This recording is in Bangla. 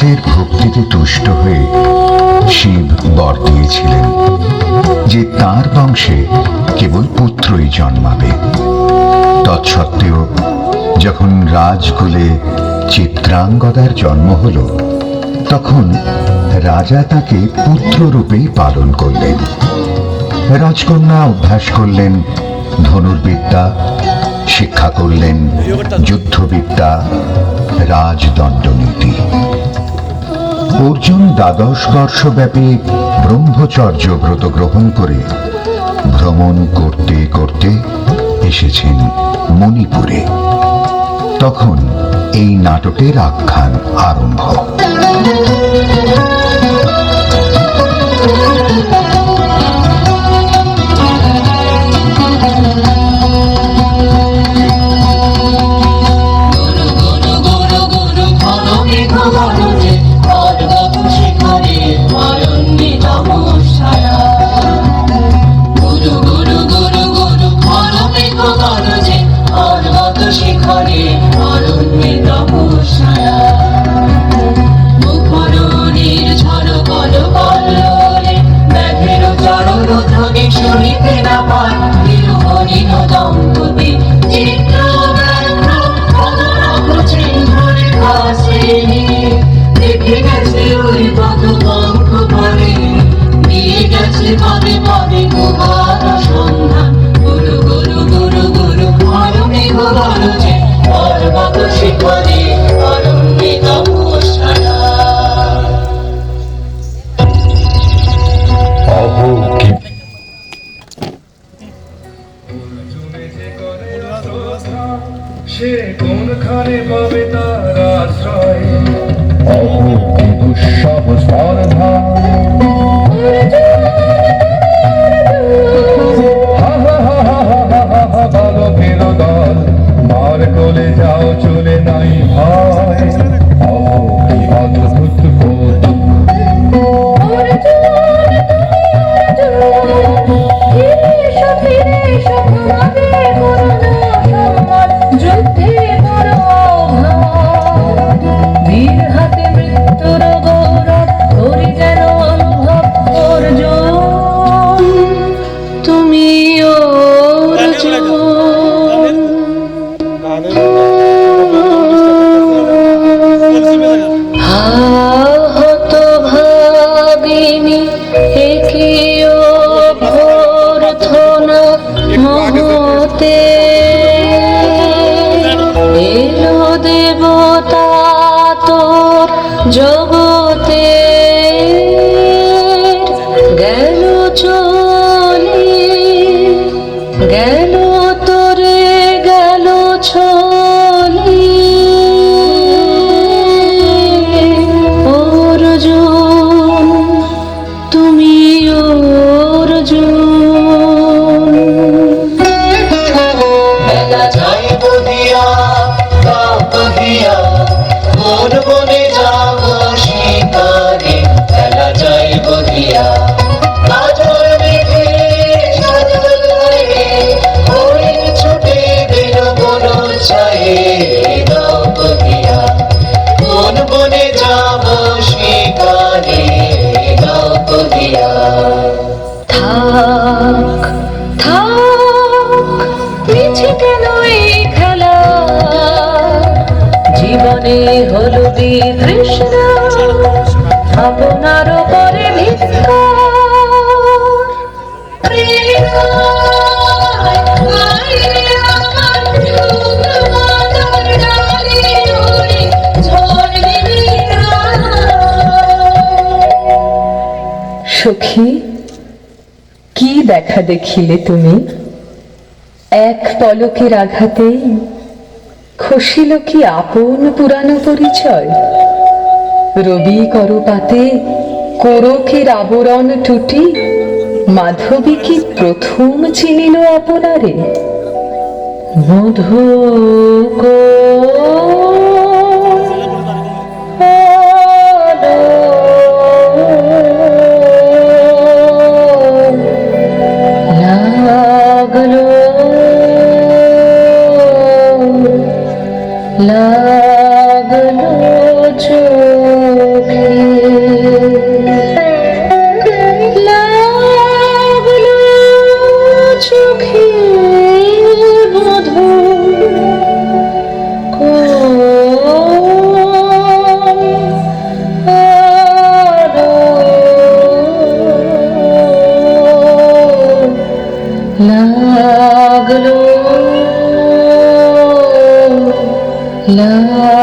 ভক্তের ভক্তিতে তুষ্ট হয়ে শিব বর দিয়েছিলেন যে তার বংশে কেবল পুত্রই জন্মাবে। তৎসত্ত্বেও যখন রাজকুলে চিত্রাঙ্গদার জন্ম হল, তখন রাজা তাকে পুত্ররূপেই পালন করলেন। রাজকন্যা অভ্যাস করলেন ধনুর্বিদ্যা, শিক্ষা করলেন যুদ্ধবিদ্যা, রাজদণ্ডনীতি। অর্জুন 12 বর্ষব্যাপী ব্রহ্মচর্য ব্রত গ্রহণ করে ভ্রমণ করতে করতে এসেছেন মণিপুরে। তখন এই নাটকের আখ্যান আরম্ভ। সে কোনখানে পাবে তার আশ্রয়? অহো কি দুঃসহ স্পর্ধা! বালকের দল, মার কোলে যাও চলে নাই ভয়। অহো কি অদ্ভুত কৌতুক! জগতে গেল চলে, গেল তোরে গেল চলে অর্জুন, তুমি অর্জুন। মেলা যায় বহিয়া গাও বহিয়া, মন মনে যাব শিকারে। মেলা যায় বহিয়া কাজল মেঘে সাজল গায়ে, হরিণ ছুটে দিল বন ছায়ে। গাও বহিয়া মন মনে যাব শিকারে। গাও বহিয়া থাক থাক মিছে কেন এই খেলা, জীবনে হলো কৃষ্ণ আপনার পরে ভিক্ষা। সখী, কি দেখা দেখিলে তুমি? এক পলকের আঘাতে খসিল কি আপন পুরানো পরিচয়? রবি করপাতে কোরকের আবরণ টুটি, মাধবী কি প্রথম চিনিল আপনারে? মধু লাগলো চোখ লা